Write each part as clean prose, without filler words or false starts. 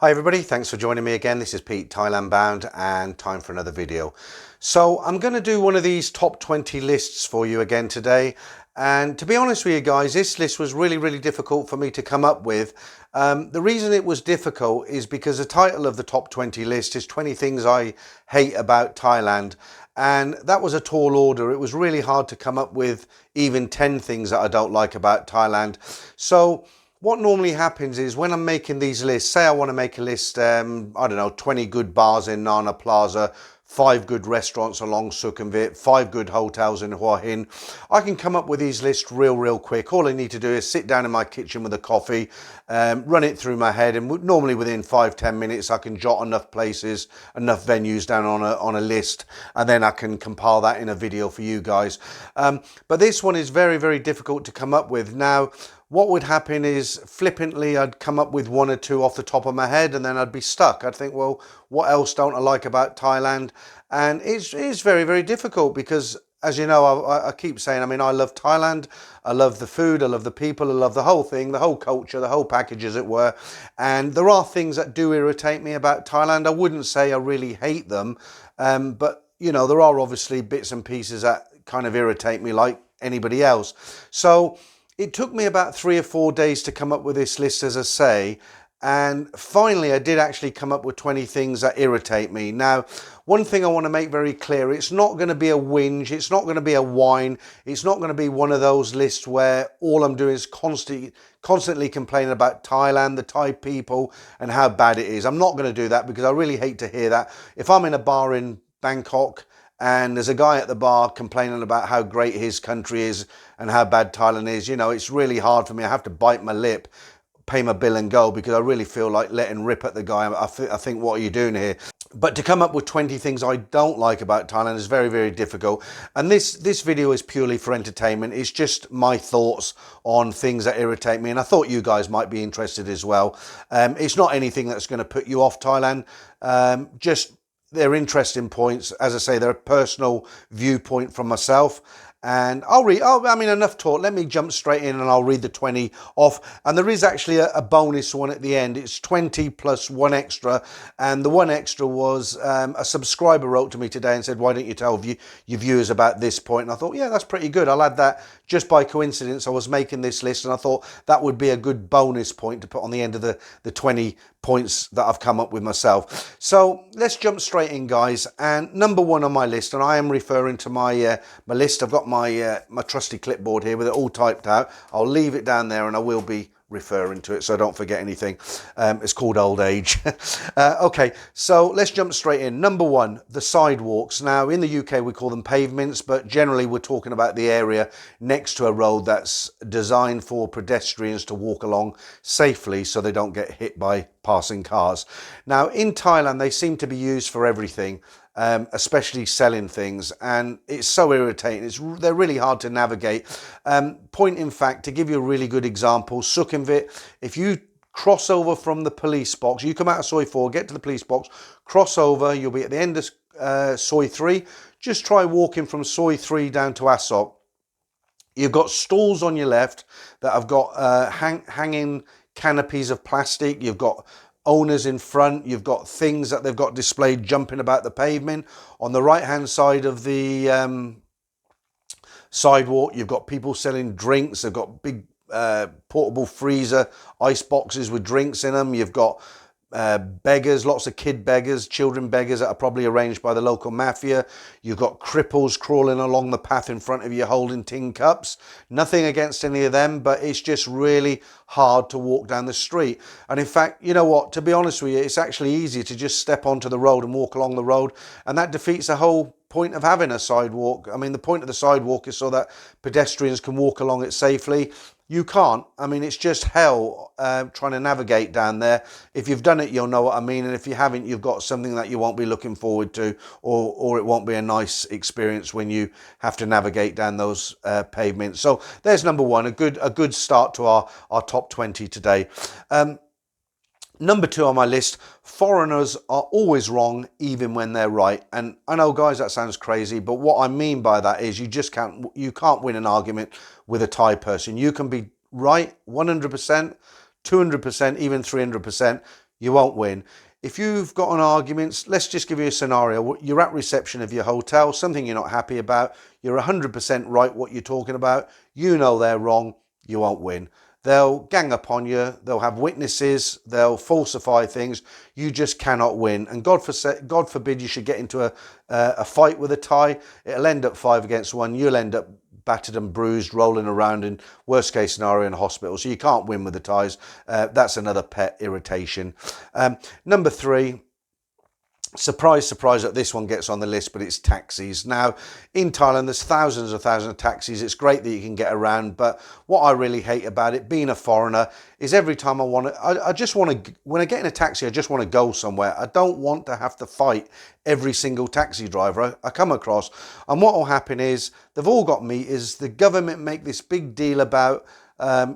Hi everybody, thanks for joining me again. This is Pete, Thailand bound, and time for another video. So I'm going to do one of these top 20 lists for you again today. And to be honest with you guys, this list was really difficult for me to come up with. The reason it was difficult is because the title of the top 20 list is 20 things I hate about Thailand. And that was a tall order. It was really hard to come up with even 10 things that I don't like about Thailand. So what normally happens is when I'm making these lists, say I want to make a list, I don't know, 20 good bars in Nana Plaza, 5 good restaurants along Sukhumvit, 5 good hotels in Hua Hin. I can come up with these lists real quick. All I need to do is sit down in my kitchen with a coffee, run it through my head, and normally within 5-10 minutes I can jot enough places, enough venues down on a list, and then I can compile that in a video for you guys. But this one is very difficult to come up with. Now, what would happen is flippantly I'd come up with 1 or 2 off the top of my head and then I'd be stuck. I'd think, well, what else don't I like about Thailand? And it's very difficult because, as you know, I keep saying, I mean, I love Thailand. I love the food. I love the people. I love the whole thing, the whole culture, the whole package, as it were. And there are things that do irritate me about Thailand. I wouldn't say I really hate them. But, you know, there are obviously bits and pieces that kind of irritate me like anybody else. So it took me about 3 or 4 days to come up with this list, as I say, and finally I did actually come up with 20 things that irritate me. Now, one thing I want to make very clear, it's not going to be a whinge, it's not going to be a whine, it's not going to be one of those lists where all I'm doing is constantly complaining about Thailand, the Thai people, and how bad it is. I'm not going to do that because I really hate to hear that. If I'm in a bar in Bangkok and there's a guy at the bar complaining about how great his country is and how bad Thailand is, you know, it's really hard for me. I have to bite my lip, pay my bill and go, because I really feel like letting rip at the guy. I think, what are you doing here? But to come up with 20 things I don't like about Thailand is very difficult. And this video is purely for entertainment. It's just my thoughts on things that irritate me. And I thought you guys might be interested as well. It's not anything that's going to put you off Thailand. Just they're interesting points. As I say, they're a personal viewpoint from myself. And I'll read, I mean, enough talk. Let me jump straight in and I'll read the 20 off. And there is actually a bonus one at the end. It's 20 plus 1 extra. And the 1 extra was a subscriber wrote to me today and said, why don't you tell your viewers about this point? And I thought, yeah, that's pretty good. I'll add that just by coincidence. I was making this list and I thought that would be a good bonus point to put on the end of the 20 points that I've come up with myself. So let's jump straight in, guys. And number 1 on my list, and I am referring to my list. I've got my trusty clipboard here with it all typed out. I'll leave it down there and I will be referring to it so I don't forget anything. It's called old age. Okay, so let's jump straight in. Number 1, the sidewalks. Now in the UK we call them pavements, but generally we're talking about the area next to a road that's designed for pedestrians to walk along safely so they don't get hit by passing cars. Now in Thailand they seem to be used for everything. Especially selling things, and it's so irritating. They're really hard to navigate. Point in fact, to give you a really good example, Sukhumvit, if you cross over from the police box, you come out of Soi 4, get to the police box, cross over, you'll be at the end of Soi 3. Just try walking from Soi 3 down to Asok. You've got stalls on your left that have got hanging canopies of plastic. You've got owners in front, you've got things that they've got displayed jumping about the pavement. On the right hand side of the sidewalk, you've got people selling drinks. They've got big portable freezer ice boxes with drinks in them. You've got beggars, lots of kid beggars, children beggars that are probably arranged by the local mafia. You've got cripples crawling along the path in front of you holding tin cups. Nothing against any of them, but it's just really hard to walk down the street. And in fact, you know what, to be honest with you, it's actually easier to just step onto the road and walk along the road, and that defeats the whole point of having a sidewalk. I mean, the point of the sidewalk is so that pedestrians can walk along it safely. You can't. I mean, it's just hell trying to navigate down there. If you've done it, you'll know what I mean. And if you haven't, you've got something that you won't be looking forward to, or it won't be a nice experience when you have to navigate down those pavements. So there's number 1, a good start to our top 20 today. Number 2 on my list, foreigners are always wrong even when they're right. And I know, guys, that sounds crazy, but what I mean by that is you can't win an argument with a Thai person. You can be right 100%, 200%, even 300%. You won't win. If you've got an argument, let's just give you a scenario. You're at reception of your hotel, something you're not happy about. You're 100% right what you're talking about. You know they're wrong. You won't win. They'll gang up on you. They'll have witnesses. They'll falsify things. You just cannot win. And God forbid you should get into a fight with a Thai. It'll end up 5 against 1. You'll end up battered and bruised, rolling around in worst case scenario in a hospital. So you can't win with the Thais. That's another pet irritation. Number 3. Surprise, surprise that this one gets on the list, but it's taxis. Now, in Thailand, there's thousands of taxis. It's great that you can get around, but what I really hate about it, being a foreigner, is every time I just want to, when I get in a taxi, I just want to go somewhere. I don't want to have to fight every single taxi driver I come across. And what will happen is, they've all got meters. The government make this big deal about,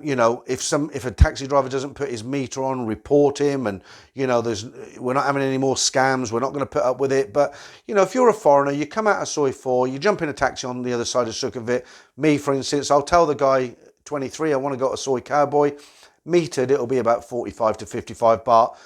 you know, if a taxi driver doesn't put his meter on, report him, and you know, we're not having any more scams. We're not going to put up with it. But you know, if you're a foreigner, you come out of Soi 4, you jump in a taxi on the other side of Sukhumvit. Me, for instance, I'll tell the guy 23, I want to go to Soi Cowboy. Metered, it'll be about 45 to 55 baht.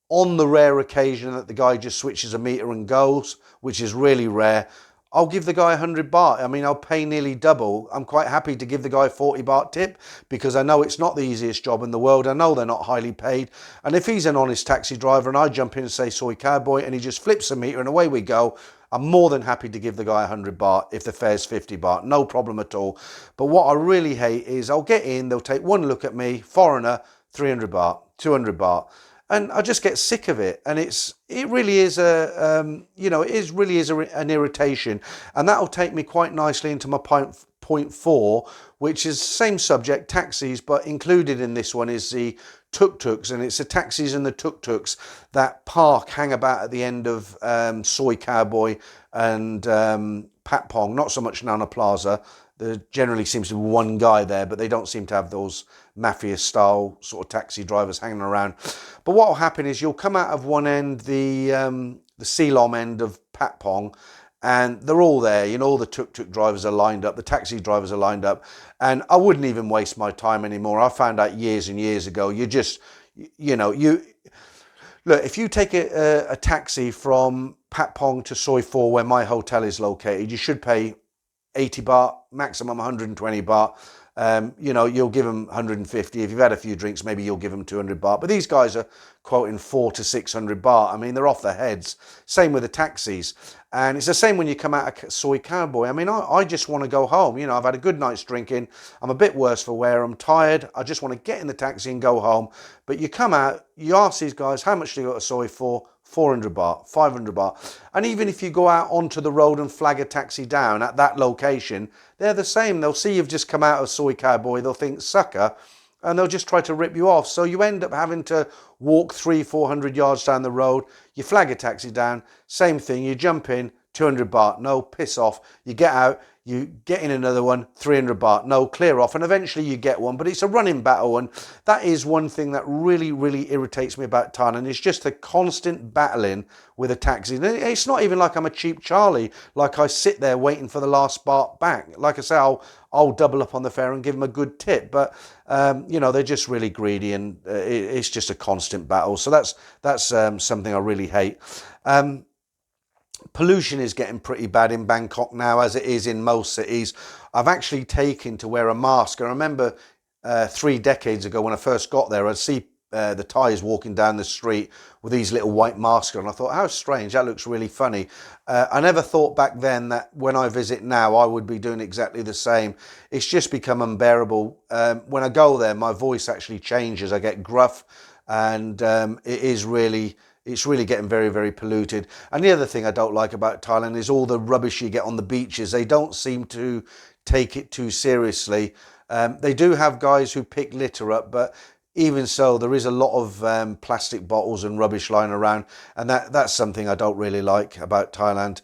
On the rare occasion that the guy just switches a meter and goes, which is really rare, I'll give the guy 100 baht. I mean, I'll pay nearly double. I'm quite happy to give the guy 40 baht tip, because I know it's not the easiest job in the world. I know they're not highly paid. And if he's an honest taxi driver and I jump in and say Soi Cowboy and he just flips a meter and away we go, I'm more than happy to give the guy 100 baht if the fare's 50 baht. No problem at all. But what I really hate is I'll get in, they'll take one look at me, foreigner, 300 baht, 200 baht. And I just get sick of it, and it really is an irritation, and that'll take me quite nicely into my point 4, which is same subject, taxis, but included in this one is the tuk-tuks, and it's the taxis and the tuk-tuks that hang about at the end of Soi Cowboy and Pat Pong. Not so much Nana Plaza. There generally seems to be one guy there, but they don't seem to have those mafia-style sort of taxi drivers hanging around. But what will happen is you'll come out of one end, the Silom end of Pat Pong, and they're all there. You know, all the tuk-tuk drivers are lined up, the taxi drivers are lined up, and I wouldn't even waste my time anymore. I found out years and years ago, look, if you take a taxi from Pat Pong to Soi 4, where my hotel is located, you should pay 80 baht, maximum 120 baht. You know, you'll give them 150. If you've had a few drinks, maybe you'll give them 200 baht. But these guys are quoting 400 to 600 baht. I mean, they're off their heads. Same with the taxis. And it's the same when you come out of Soi Cowboy. I mean, I just want to go home. You know, I've had a good night's drinking. I'm a bit worse for wear. I'm tired. I just want to get in the taxi and go home. But you come out, you ask these guys, how much do you go to Soi for? 400 baht, 500 baht. And even if you go out onto the road and flag a taxi down at that location, they're the same. They'll see you've just come out of Soi Cowboy, they'll think sucker, and they'll just try to rip you off. So you end up having to walk 300-400 yards down the road. You flag a taxi down, same thing, you jump in, 200 baht, no, piss off. You get out, you get in another one, 300 baht, no, clear off, and eventually you get one. But it's a running battle, and that is one thing that really, really irritates me about Thailand. It's just the constant battling with a taxi. It's not even like I'm a cheap Charlie, like I sit there waiting for the last baht back. Like I say, I'll double up on the fare and give them a good tip, but you know, they're just really greedy, and it's just a constant battle. So that's something I really hate. Pollution is getting pretty bad in Bangkok now, as it is in most cities. I've actually taken to wear a mask. I remember 3 decades ago when I first got there, I'd see the Thais walking down the street with these little white masks on. I thought, how strange, that looks really funny. I never thought back then that when I visit now, I would be doing exactly the same. It's just become unbearable. When I go there, my voice actually changes. I get gruff, and it's really getting very, very polluted. And the other thing I don't like about Thailand is all the rubbish you get on the beaches. They don't seem to take it too seriously. They do have guys who pick litter up, but even so, there is a lot of plastic bottles and rubbish lying around. And that's something I don't really like about Thailand.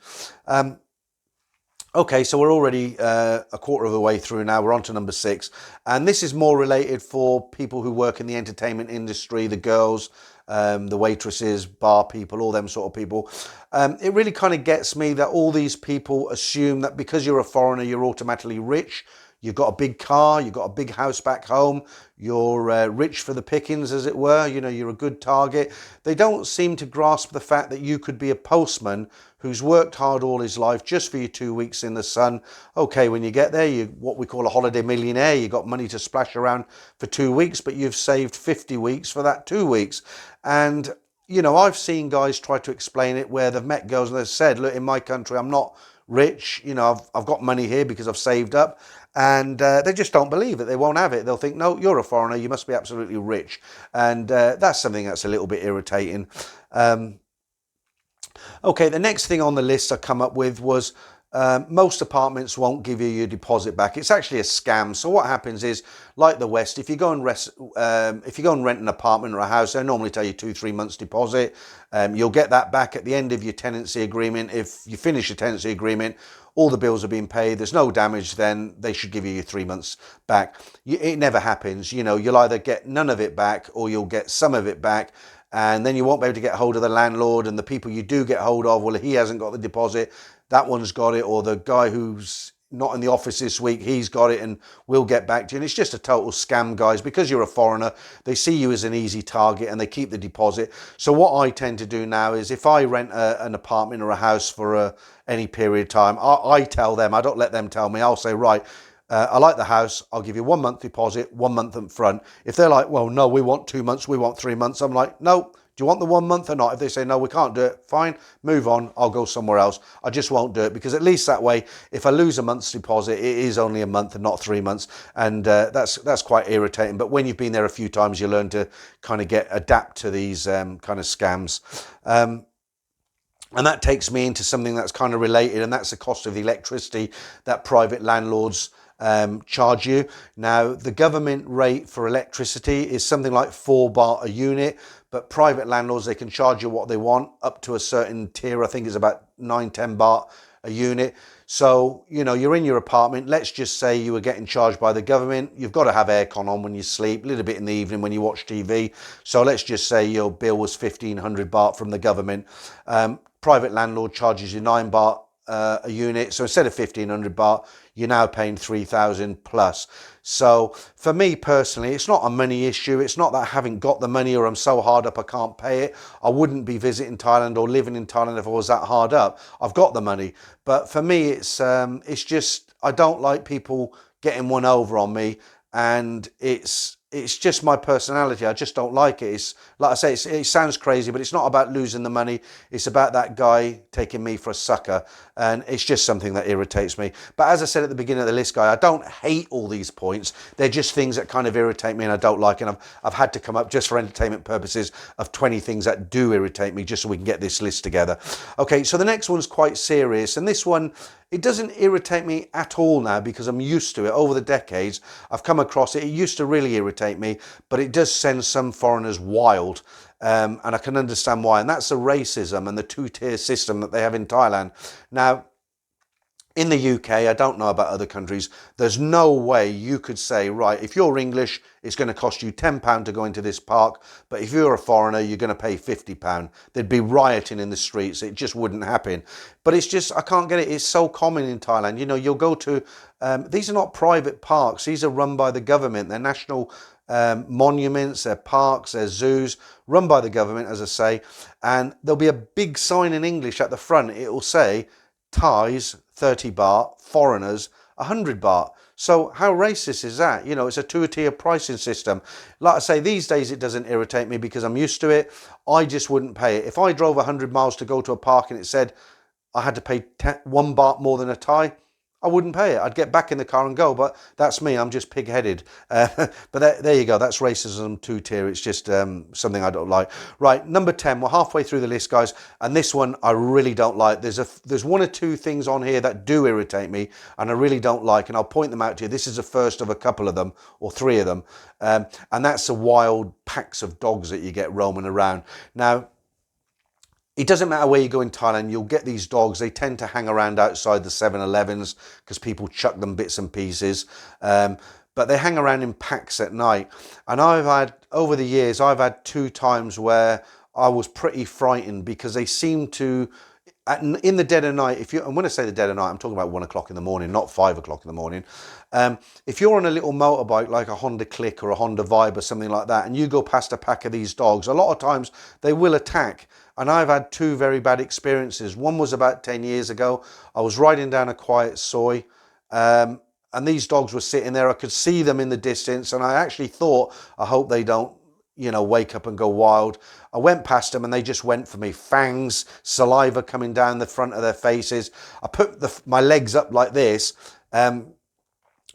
Okay, so we're already a quarter of the way through now. We're on to number 6. And this is more related for people who work in the entertainment industry, the girls, the waitresses, bar people, all them sort of people. It really kind of gets me that all these people assume that because you're a foreigner, you're automatically rich. you've got a big car, you've got a big house back home, you're rich for the pickings, as it were, you know, you're a good target. They don't seem to grasp the fact that you could be a postman who's worked hard all his life just for your 2 weeks in the sun. Okay, when you get there, you're what we call a holiday millionaire. You got money to splash around for 2 weeks, but you've saved 50 weeks for that 2 weeks. And you know, I've seen guys try to explain it where they've met girls and they've said, look, in my country, I'm not rich. You know, I've got money here because I've saved up. And they just don't believe it. They won't have it. They'll think, no, you're a foreigner. You must be absolutely rich. And that's something that's a little bit irritating. Okay, the next thing on the list I come up with was most apartments won't give you your deposit back. It's actually a scam. So what happens is, like the West, if you go and rent an apartment or a house, they normally tell you 2-3 months deposit. You'll get that back at the end of your tenancy agreement. If you finish your tenancy agreement, all the bills are being paid, there's no damage, then they should give you your 3 months back. It never happens. You know, you'll either get none of it back or you'll get some of it back. And then you won't be able to get hold of the landlord, and the people you do get hold of, well, he hasn't got the deposit, that one's got it, or the guy who's not in the office this week, he's got it and we'll get back to you. And it's just a total scam, guys, because you're a foreigner. They see you as an easy target and they keep the deposit. So what I tend to do now is, if I rent an apartment or a house for any period of time, I tell them, I don't let them tell me. I'll say, right, I like the house, I'll give you 1 month deposit, 1 month up front. If they're like, well, no, we want 2 months, we want 3 months, I'm like, no, do you want the 1 month or not? If they say, no, we can't do it, fine, move on, I'll go somewhere else. I just won't do it, because at least that way, if I lose a month's deposit, it is only a month and not 3 months. And that's quite irritating. But when you've been there a few times, you learn to kind of adapt to these kind of scams. And that takes me into something that's kind of related, and that's the cost of the electricity that private landlords charge you. Now, the government rate for electricity is something like 4 baht a unit, but private landlords, they can charge you what they want up to a certain tier. I think it's about 9-10 baht a unit. So, you know, you're in your apartment. Let's just say you were getting charged by the government. You've got to have aircon on when you sleep, a little bit in the evening when you watch TV. So let's just say your bill was 1,500 baht from the government. Private landlord charges you 9 baht a unit. So instead of 1,500 baht, you're now paying 3,000 plus. So for me personally, it's not a money issue. It's not that I haven't got the money or I'm so hard up I can't pay it. I wouldn't be visiting Thailand or living in Thailand if I was that hard up. I've got the money. But for me, it's just, I don't like people getting one over on me, and it's just my personality. I just don't like it. It's like I say, it sounds crazy, but it's not about losing the money. It's about that guy taking me for a sucker, and it's just something that irritates me. But as I said at the beginning of the list, guy, I don't hate all these points. They're just things that kind of irritate me and I don't like, and I've had to come up, just for entertainment purposes, of 20 things that do irritate me, just so we can get this list together. Okay, so the next one's quite serious, and this one, it doesn't irritate me at all now because I'm used to it. Over the decades, I've come across it. It used to really irritate me, but it does send some foreigners wild. And I can understand why. And that's the racism and the two-tier system that they have in Thailand. Now, in the UK, I don't know about other countries, there's no way you could say, right, if you're English, it's going to cost you £10 to go into this park, but if you're a foreigner, you're going to pay £50. There'd be rioting in the streets. It just wouldn't happen. But it's just, I can't get it. It's so common in Thailand. You know, you'll go to, these are not private parks. These are run by the government. They're national monuments, they're parks, they're zoos, run by the government, as I say. And there'll be a big sign in English at the front. It will say, Thais, 30 baht, foreigners, 100 baht. So how racist is that? You know, it's a two-tier pricing system. Like I say, these days it doesn't irritate me because I'm used to it. I just wouldn't pay it. If I drove 100 miles to go to a park and it said I had to pay 1 baht more than a Thai, I wouldn't pay it. I'd get back in the car and go, but that's me. I'm just pig-headed. But there you go. That's racism two-tier. It's just something I don't like. Right, number 10. We're halfway through the list, guys, and this one I really don't like. There's one or two things on here that do irritate me, and I really don't like, and I'll point them out to you. This is the first of a couple of them, or 3 of them, and that's the wild packs of dogs that you get roaming around. Now, it doesn't matter where you go in Thailand, you'll get these dogs. They tend to hang around outside the 7-Elevens because people chuck them bits and pieces. But they hang around in packs at night. And over the years, I've had 2 times where I was pretty frightened because they seem to, in the dead of night, and when I say the dead of night, I'm talking about 1 o'clock in the morning, not 5 o'clock in the morning. If you're on a little motorbike like a Honda Click or a Honda Vibe or something like that, and you go past a pack of these dogs, a lot of times they will attack. And I've had two very bad experiences. One was about 10 years ago. I was riding down a quiet soy, and these dogs were sitting there. I could see them in the distance, and I actually thought, I hope they don't, wake up and go wild. I went past them and they just went for me. Fangs, saliva coming down the front of their faces. I put my legs up like this,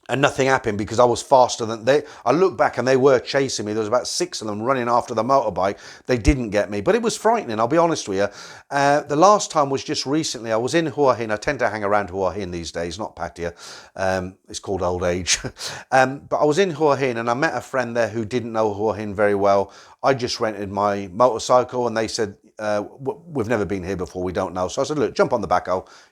and nothing happened because I was faster than they. I looked back and they were chasing me. There was about 6 of them running after the motorbike. They didn't get me, but it was frightening, I'll be honest with you. The last time was just recently. I was in Hua Hin. I tend to hang around Hua Hin these days, not Pattaya. It's called old age. But I was in Hua Hin and I met a friend there who didn't know Hua Hin very well. I just rented my motorcycle and they said, we've never been here before, we don't know. So I said, look, jump on the back,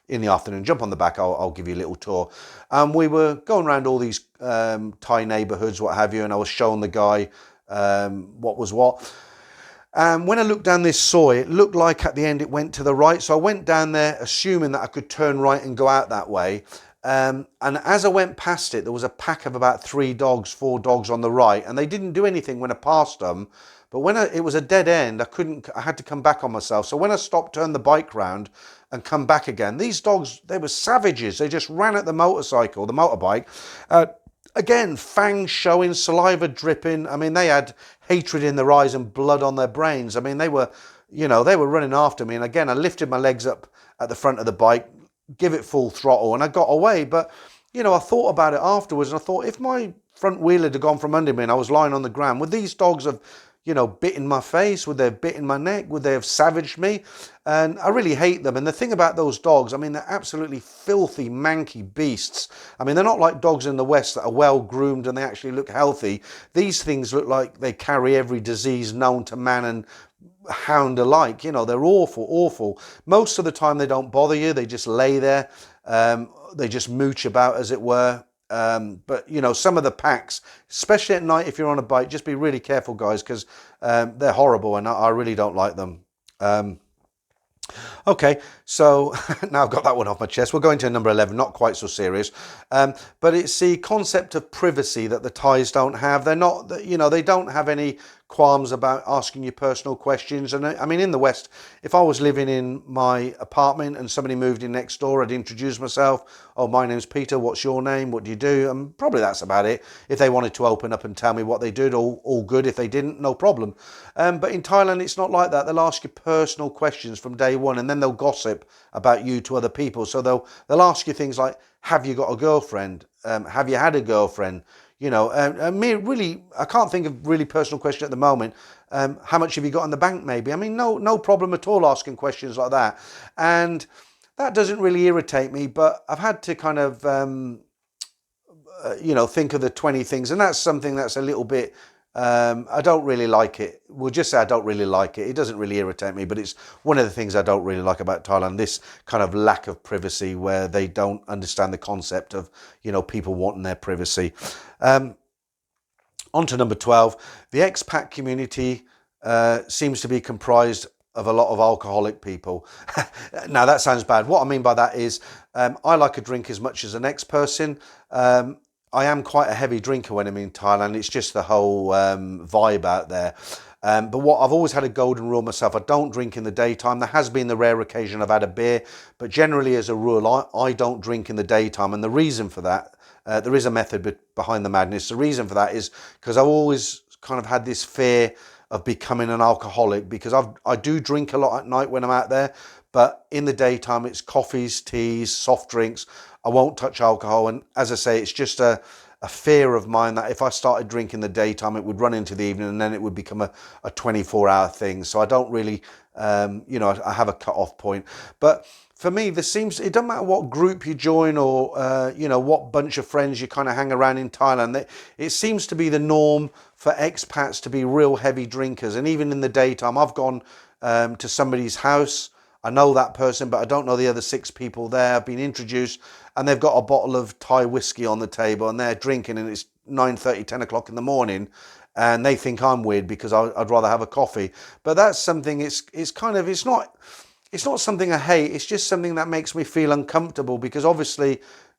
in the afternoon, jump on the back, I'll give you a little tour. And we were going around all these Thai neighbourhoods, what have you, and I was showing the guy what was what. And when I looked down this soy, it looked like at the end it went to the right. So I went down there assuming that I could turn right and go out that way. And as I went past it, there was a pack of about 4 dogs on the right, and they didn't do anything when I passed them. But when it was a dead end, I had to come back on myself. So when I stopped, turned the bike round and come back again, these dogs, they were savages. They just ran at the motorbike. Again, fangs showing, saliva dripping. I mean, they had hatred in their eyes and blood on their brains. I mean, they were running after me. And again, I lifted my legs up at the front of the bike, give it full throttle, and I got away. But, I thought about it afterwards, and I thought, if my front wheel had gone from under me and I was lying on the ground, would these dogs have bitten my face? Would they have bitten my neck? Would they have savaged me? And I really hate them. And the thing about those dogs, I mean, they're absolutely filthy, manky beasts. I mean, they're not like dogs in the West that are well groomed and they actually look healthy. These things look like they carry every disease known to man and hound alike. They're awful, awful. Most of the time they don't bother you. They just lay there. They just mooch about, as it were. But some of the packs, especially at night if you're on a bike, just be really careful, guys, because they're horrible and I really don't like them. Okay, so now I've got that one off my chest. We're going to number 11, not quite so serious. But it's the concept of privacy that the Thais don't have. They're not, they don't have any qualms about asking you personal questions. And I mean, in the West, if I was living in my apartment and somebody moved in next door, I'd introduce myself. Oh, my name's Peter. What's your name? What do you do? And probably that's about it. If they wanted to open up and tell me what they did, all good. If they didn't, no problem. But in Thailand, it's not like that. They'll ask you personal questions from day one, and then they'll gossip about you to other people. So they'll ask you things like, have you got a girlfriend? Have you had a girlfriend? Me, I can't think of really personal question at the moment. How much have you got in the bank, maybe? I mean, no problem at all asking questions like that. And that doesn't really irritate me, but I've had to kind of, think of the 20 things. And that's something that's a little bit, I don't really like it. We'll just say I don't really like it. It doesn't really irritate me, but it's one of the things I don't really like about Thailand, this kind of lack of privacy where they don't understand the concept of, people wanting their privacy. On to number 12. The expat community seems to be comprised of a lot of alcoholic people. Now, that sounds bad. What I mean by that is I like a drink as much as the next person. I am quite a heavy drinker when I'm in Thailand. It's just the whole vibe out there. But I've always had a golden rule myself. I don't drink in the daytime. There has been the rare occasion I've had a beer, but generally as a rule, I don't drink in the daytime. And the reason for that, there is a method behind the madness. The reason for that is because I've always kind of had this fear of becoming an alcoholic, because I do drink a lot at night when I'm out there, but in the daytime it's coffees, teas, soft drinks. I won't touch alcohol, and as I say, it's just a fear of mine that if I started drinking in the daytime, it would run into the evening and then it would become a 24-hour thing. So I don't really, I have a cut-off point. But for me, it doesn't matter what group you join or, what bunch of friends you kind of hang around in Thailand. It seems to be the norm for expats to be real heavy drinkers. And even in the daytime, I've gone to somebody's house. I know that person, but I don't know the other 6 people there. I've been introduced and they've got a bottle of Thai whiskey on the table and they're drinking and it's 9:30, 10 o'clock in the morning. And they think I'm weird because I'd rather have a coffee. But that's something, it's not something I hate. It's just something that makes me feel uncomfortable because obviously,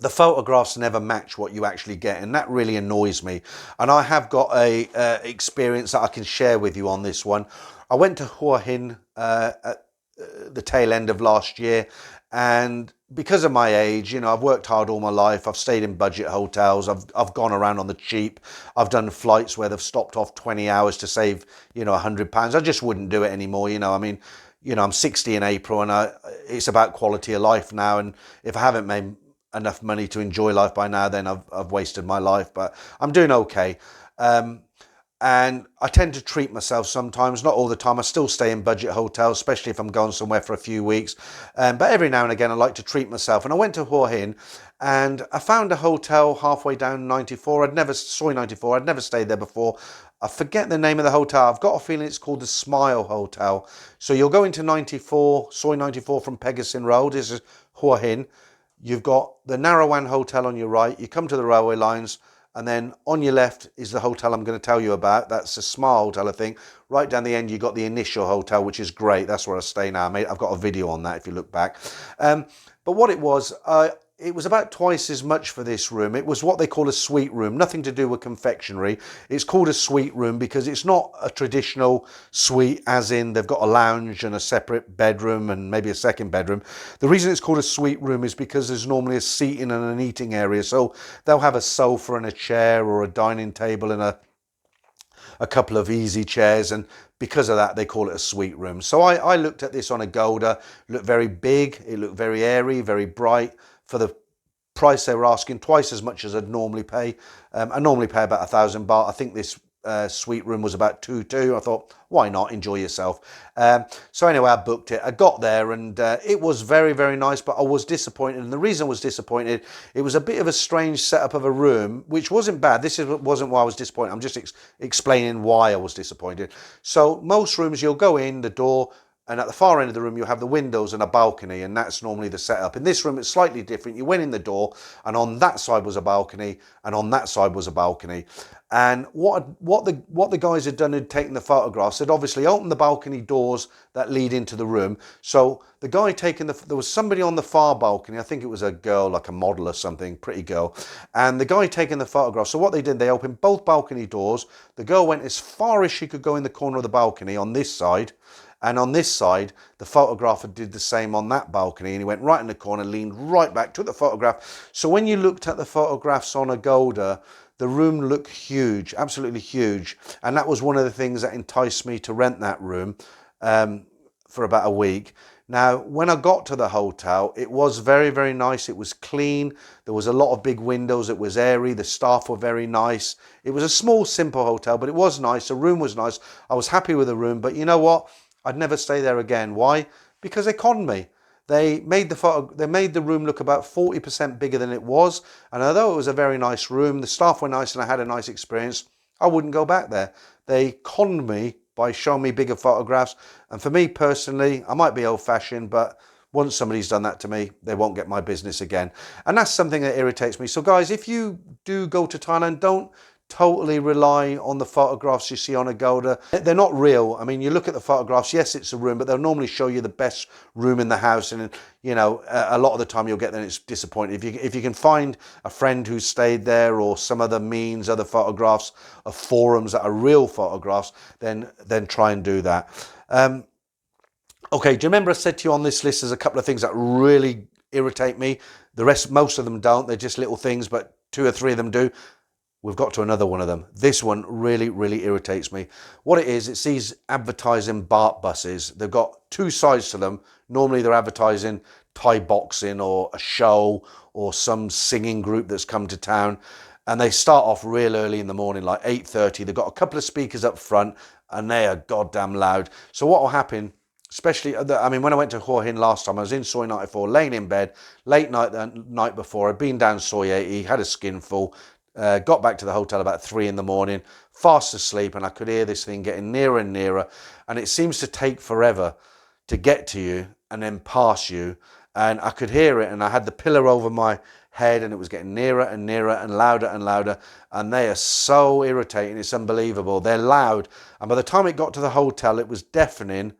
the photographs never match what you actually get, and that really annoys me. And I have got a experience that I can share with you on this one. I went to Hua Hin at the tail end of last year, and because of my age, you know, I've worked hard all my life. I've stayed in budget hotels. I've gone around on the cheap. I've done flights where they've stopped off 20 hours to save, you know, £100. I just wouldn't do it anymore. You know, I mean, you know, I'm 60 in April, and it's about quality of life now. And if I haven't made enough money to enjoy life by now, then I've wasted my life. But I'm doing okay. And I tend to treat myself sometimes, not all the time. I still stay in budget hotels, especially if I'm going somewhere for a few weeks. But every now and again, I like to treat myself. And I went to Hua Hin, and I found a hotel halfway down 94. Soy 94. I'd never stayed there before. I forget the name of the hotel. I've got a feeling it's called the Smile Hotel. So you'll go into 94, Soy 94 from Pegasin Road. This is Hua Hin. You've got the Narawan Hotel on your right. You come to the railway lines, and then on your left is the hotel I'm going to tell you about. That's a Smile Hotel, I think. Right down the end, you got the Initial Hotel, which is great. That's where I stay now. I've got a video on that if you look back. But what it was about twice as much for this room. It was what they call a suite room, nothing to do with confectionery. It's called a suite room because it's not a traditional suite, as in they've got a lounge and a separate bedroom and maybe a second bedroom. The reason it's called a suite room is because there's normally a seating and an eating area. So they'll have a sofa and a chair, or a dining table and a couple of easy chairs, and because of that they call it a suite room. So I looked at this on Agoda. It looked very big, it looked very airy, very bright. For the price they were asking, twice as much as I'd normally pay. I normally pay about 1,000 baht. I think this suite room was about 2,200. I thought, why not, enjoy yourself. So anyway, I booked it. I got there, and it was very, very nice, but I was disappointed. And the reason I was disappointed, it was a bit of a strange setup of a room, which wasn't bad. Wasn't why I was disappointed. I'm just explaining why I was disappointed. So most rooms, you'll go in the door, and at the far end of the room, you have the windows and a balcony, and that's normally the setup. In this room, it's slightly different. You went in the door, and on that side was a balcony, and on that side was a balcony. And what the guys had done had taken the photographs. They'd obviously opened the balcony doors that lead into the room. So the guy there was somebody on the far balcony. I think it was a girl, like a model or something, pretty girl. And the guy taking the photograph. So what they did, they opened both balcony doors. The girl went as far as she could go in the corner of the balcony on this side. And on this side, the photographer did the same on that balcony, and he went right in the corner, leaned right back, took the photograph. So when you looked at the photographs on Agoda, the room looked huge, absolutely huge. And that was one of the things that enticed me to rent that room for about a week. Now, when I got to the hotel, it was very, very nice. It was clean. There was a lot of big windows. It was airy. The staff were very nice. It was a small, simple hotel, but it was nice. The room was nice. I was happy with the room, but you know what? I'd never stay there again. Why? Because they conned me. They made the room look about 40% bigger than it was. And although it was a very nice room, the staff were nice, and I had a nice experience, I wouldn't go back there. They conned me by showing me bigger photographs. And for me personally, I might be old-fashioned, but once somebody's done that to me, they won't get my business again. And that's something that irritates me. So guys, if you do go to Thailand, don't totally rely on the photographs you see on Agoda. They're not real. I mean, you look at the photographs, yes, it's a room, but they'll normally show you the best room in the house, and you know, a lot of the time you'll get there and it's disappointing. If you can find a friend who's stayed there, or some other means, other photographs of forums that are real photographs, then try and do that. Okay, do you remember I said to you on this list there's a couple of things that really irritate me? The rest, most of them don't. They're just little things, but 2 or 3 of them do. We've got to another one of them. This one really, really irritates me. What it is, it's these advertising BART buses. They've got 2 sides to them. Normally they're advertising Thai boxing or a show or some singing group that's come to town. And they start off real early in the morning, like 8:30. They've got a couple of speakers up front, and they are goddamn loud. So what will happen, especially, I mean, when I went to Hua Hin last time, I was in Soy 94, laying in bed, late night the night before. I'd been down Soy 80, had a skinful. Got back to the hotel about 3 in the morning, fast asleep, and I could hear this thing getting nearer and nearer. And it seems to take forever to get to you and then pass you. And I could hear it, and I had the pillow over my head, and it was getting nearer and nearer and louder and louder. And they are so irritating. It's unbelievable. They're loud. And by the time it got to the hotel, it was deafening.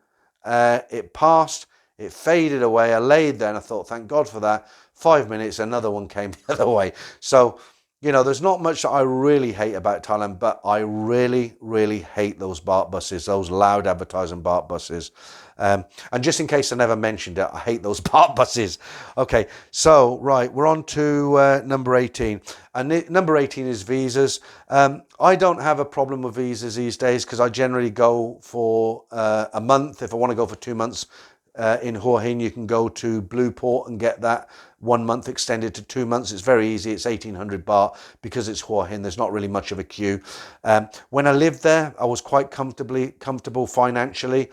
It passed. It faded away. I laid there and I thought, thank God for that. 5 minutes, another one came the other way. So, you know, there's not much that I really hate about Thailand, but I really, really hate those BART buses, those loud advertising BART buses. And just in case I never mentioned it, I hate those BART buses. Okay, so, right, we're on to number 18. And number 18 is visas. I don't have a problem with visas these days because I generally go for a month. If I want to go for 2 months, in Hua Hin, you can go to Blueport and get that 1 month extended to 2 months. It's very easy. It's 1800 baht because it's Hua Hin. There's not really much of a queue. When I lived there, I was quite comfortable financially.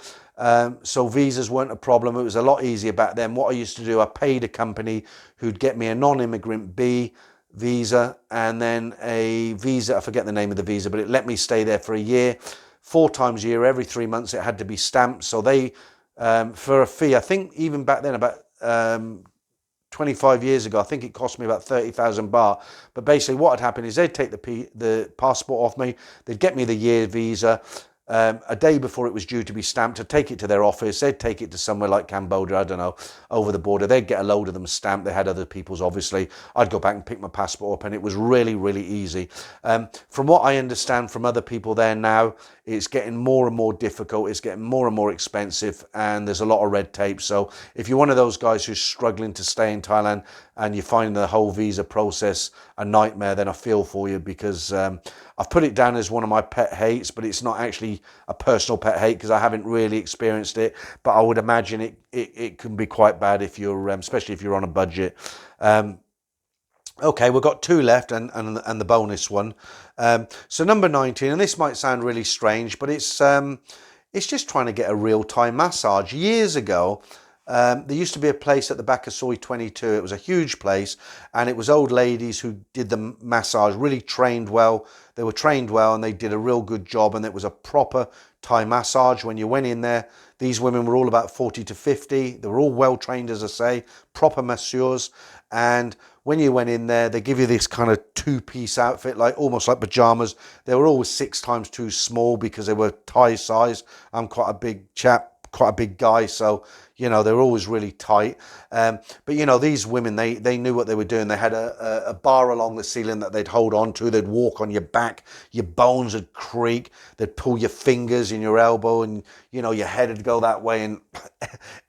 So visas weren't a problem. It was a lot easier back then. What I used to do, I paid a company who'd get me a non-immigrant B visa and then a visa. I forget the name of the visa, but it let me stay there for a year. 4 times a year, every 3 months, it had to be stamped. So they, for a fee, I think even back then, about 25 years ago, I think it cost me about 30,000 baht. But basically what had happened is they'd take the passport off me, they'd get me the year visa. A day before it was due to be stamped, I'd take it to their office, they'd take it to somewhere like Cambodia, I don't know, over the border, they'd get a load of them stamped, they had other people's obviously, I'd go back and pick my passport up and it was really, really easy. From what I understand from other people there now, it's getting more and more difficult, it's getting more and more expensive and there's a lot of red tape. So if you're one of those guys who's struggling to stay in Thailand and you find the whole visa process a nightmare, then I feel for you because I've put it down as one of my pet hates, but it's not actually a personal pet hate because I haven't really experienced it. But I would imagine it can be quite bad if you're, especially if you're on a budget. Okay, we've got 2 left and the bonus one. So number 19, and this might sound really strange, but it's just trying to get a real Thai massage. Years ago, there used to be a place at the back of Soi 22. It was a huge place and it was old ladies who did the massage, really trained well. They were trained well and they did a real good job and it was a proper Thai massage. When you went in there, these women were all about 40 to 50. They were all well trained, as I say, proper masseurs. And when you went in there, they give you this kind of 2-piece outfit, like almost like pajamas. They were always 6 times too small because they were Thai size. I'm quite a big chap, quite a big guy, so you know they're always really tight. But you know, these women, they knew what they were doing. They had a bar along the ceiling that they'd hold on to. They'd walk on your back, your bones would creak, they'd pull your fingers in your elbow and you know your head would go that way and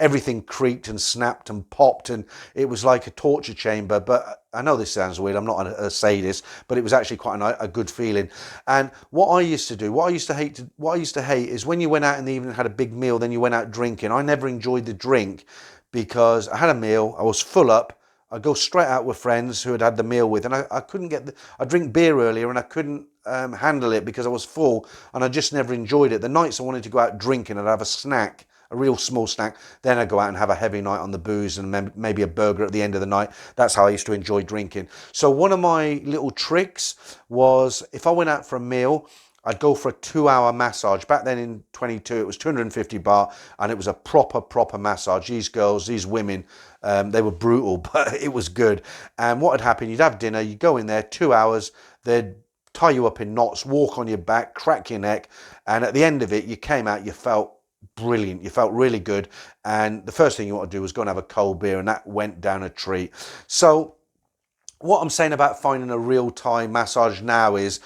everything creaked and snapped and popped and it was like a torture chamber. But I know this sounds weird, I'm not a sadist, but it was actually quite a good feeling. And what I used to do, what I used to hate is when you went out in the evening and had a big meal, then you went out drinking. I never enjoyed the drink because I had a meal, I was full up, I'd go straight out with friends who had the meal with, and I couldn't I drink beer earlier and I couldn't handle it because I was full and I just never enjoyed it. The nights I wanted to go out drinking, I'd have a snack, a real small snack, then I'd go out and have a heavy night on the booze and maybe a burger at the end of the night. That's how I used to enjoy drinking. So one of my little tricks was if I went out for a meal, I'd go for a 2-hour massage. Back then in 22, it was 250 baht and it was a proper massage. These girls, these women, they were brutal, but it was good. And what had happened, you'd have dinner, you'd go in there, 2 hours, they'd tie you up in knots, walk on your back, crack your neck. And at the end of it, you came out, you felt brilliant, you felt really good. And the first thing you want to do was go and have a cold beer, and that went down a treat. So what I'm saying about finding a real Thai massage now is,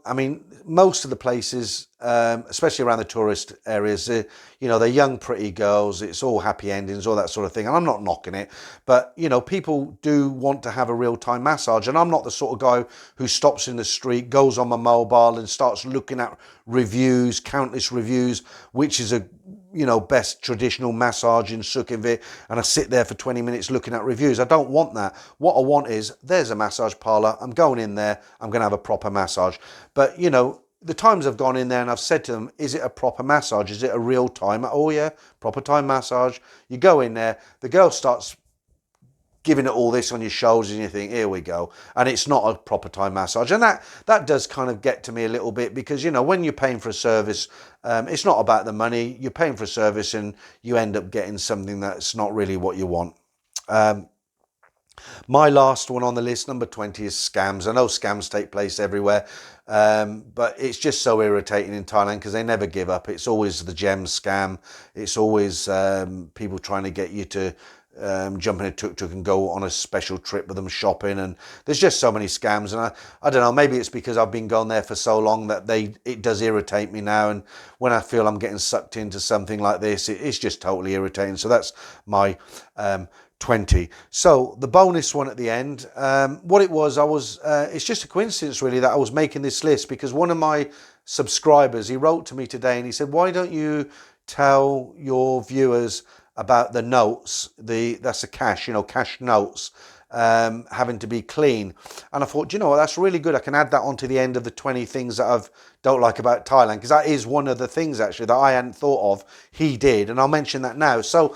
I mean, most of the places, especially around the tourist areas, you know, they're young, pretty girls. It's all happy endings, all that sort of thing. And I'm not knocking it, but you know, people do want to have a real Thai massage. And I'm not the sort of guy who stops in the street, goes on my mobile and starts looking at reviews, countless reviews, which is a, you know, best traditional massage in Sukhumvit, and I sit there for 20 minutes looking at reviews. I don't want that. What I want is, there's a massage parlor, I'm going in there, I'm going to have a proper massage. But you know, the times I've gone in there and I've said to them, is it a proper massage? Is it a real Thai? Oh yeah, proper Thai massage. You go in there, the girl starts giving it all this on your shoulders and you think, here we go. And it's not a proper Thai massage. And that does kind of get to me a little bit because, you know, when you're paying for a service, it's not about the money. You're paying for a service and you end up getting something that's not really what you want. My last one on the list, number 20, is scams. I know scams take place everywhere, but it's just so irritating in Thailand because they never give up. It's always the gem scam. It's always people trying to get you to jump in a tuk-tuk and go on a special trip with them shopping, and there's just so many scams. And I don't know, maybe it's because I've been going there for so long that it does irritate me now, and when I feel I'm getting sucked into something like this, it's just totally irritating. So that's my 20. So the bonus one at the end, what it was, it's just a coincidence really that I was making this list, because one of my subscribers, he wrote to me today and he said, why don't you tell your viewers about the notes, that's a cash, cash notes, having to be clean. And I thought, you know what, that's really good. I can add that onto the end of the 20 things that I don't like about Thailand, because that is one of the things actually that I hadn't thought of. He did, and I'll mention that now. So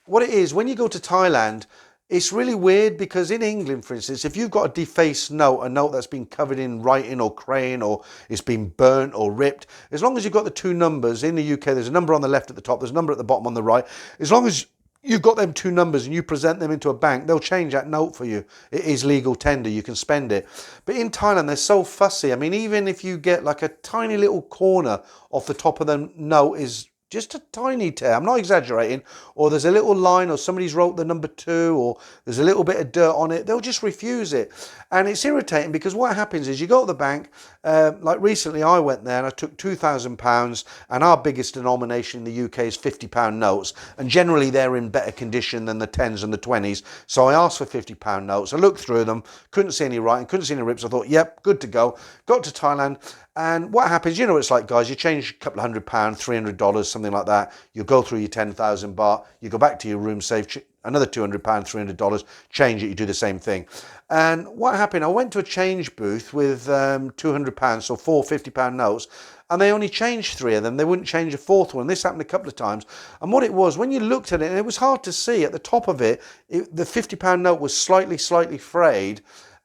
what it is, when you go to Thailand, it's really weird, because in England, for instance, if you've got a defaced note, a note that's been covered in writing or crayon, or it's been burnt or ripped, as long as you've got the two numbers, in the UK, there's a number on the left at the top, there's a number at the bottom on the right. As long as you've got them two numbers and you present them into a bank, they'll change that note for you. It is legal tender, you can spend it. But in Thailand, they're so fussy. I mean, even if you get like a tiny little corner off the top of the note is just a tiny tear, I'm not exaggerating, or there's a little line, or somebody's wrote the number 2, or there's a little bit of dirt on it, they'll just refuse it. And it's irritating, because what happens is you go to the bank, like recently I went there and I took £2,000, and our biggest denomination in the UK is £50 notes, and generally they're in better condition than the 10s and the 20s. So I asked for £50 notes, I looked through them, couldn't see any writing, couldn't see any rips. I thought, yep, good to go. Got to Thailand, and what happens, you know, it's like, guys, you change a couple of £100, $300, something like that. You go through your 10,000 baht, you go back to your room safe, another £200, $300, change it, you do the same thing. And what happened, I went to a change booth with £200, so 4 £50 notes, and they only changed 3 of them. They wouldn't change a 4th one. This happened a couple of times. And what it was, when you looked at it, and it was hard to see, at the top of it, the £50 note was slightly frayed,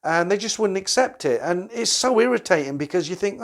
and they just wouldn't accept it. And it's so irritating, because you think,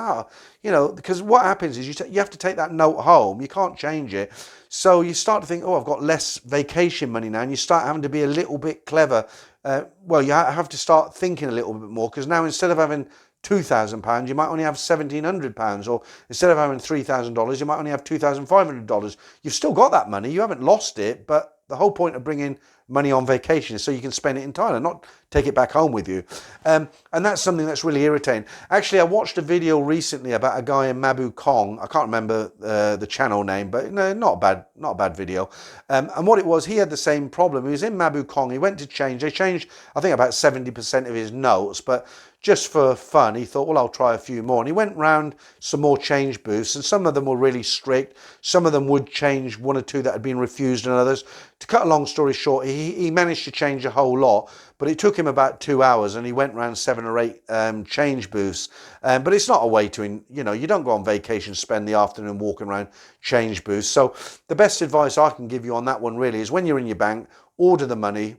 because what happens is you have to take that note home. You can't change it. So you start to think, oh, I've got less vacation money now, and you start having to be a little bit clever. Well, you have to start thinking a little bit more, because now instead of having £2,000, you might only have £1,700, or instead of having $3,000, you might only have $2,500. You've still got that money, you haven't lost it, but the whole point of bringing money on vacation is so you can spend it in Thailand, not take it back home with you. And that's something that's really irritating. Actually, I watched a video recently about a guy in Mabu Kong. I can't remember the channel name, but no, not a bad video. And what it was, he had the same problem. He was in Mabu Kong. He went to change. They changed, I think, about 70% of his notes, but just for fun, he thought, well, I'll try a few more. And he went round some more change booths, and some of them were really strict. Some of them would change 1 or 2 that had been refused, and others. To cut a long story short, he managed to change a whole lot, but it took him about 2 hours, and he went round 7 or 8 change booths. But it's not a way to, you don't go on vacation, spend the afternoon walking around change booths. So the best advice I can give you on that one really is, when you're in your bank, order the money,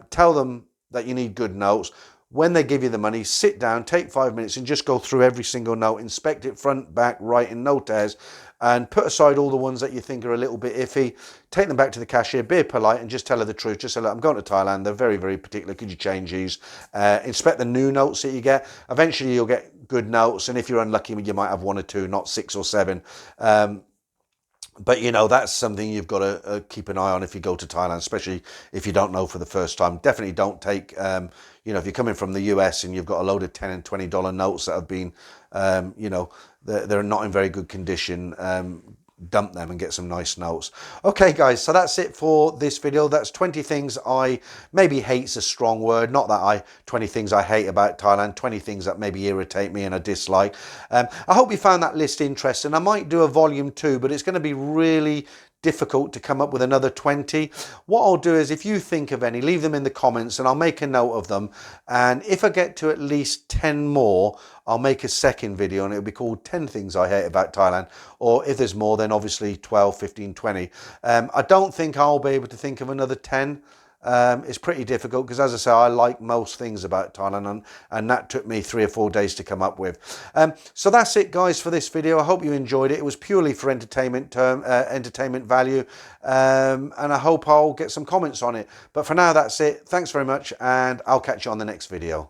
tell them that you need good notes. When they give you the money, sit down, take 5 minutes and just go through every single note, inspect it front, back, right, and no tears, and put aside all the ones that you think are a little bit iffy. Take them back to the cashier, be polite, and just tell her the truth. Just say, look, I'm going to Thailand, they're very, very particular, could you change these? Inspect the new notes that you get. Eventually you'll get good notes, and if you're unlucky, you might have 1 or 2, not 6 or 7. But, that's something you've got to keep an eye on if you go to Thailand, especially if you don't know for the first time. Definitely don't take, if you're coming from the US and you've got a load of $10 and $20 notes that have been, they're not in very good condition, dump them and get some nice notes. Okay, guys, so that's it for this video. That's 20 things maybe hate's a strong word, not that 20 things I hate about Thailand, 20 things that maybe irritate me and I dislike. I hope you found that list interesting. I might do a volume 2, but it's going to be really difficult to come up with another 20. What I'll do is, if you think of any, leave them in the comments and I'll make a note of them. And if I get to at least 10 more, I'll make a second video and it'll be called 10 things I hate about Thailand. Or if there's more, then obviously 12, 15, 20. I don't think I'll be able to think of another 10. It's pretty difficult because, as I say, I like most things about Thailand, and that took me 3 or 4 days to come up with. So that's it, guys, for this video. I hope you enjoyed it. It was purely for entertainment value, and I hope I'll get some comments on it. But for now, that's it. Thanks very much, and I'll catch you on the next video.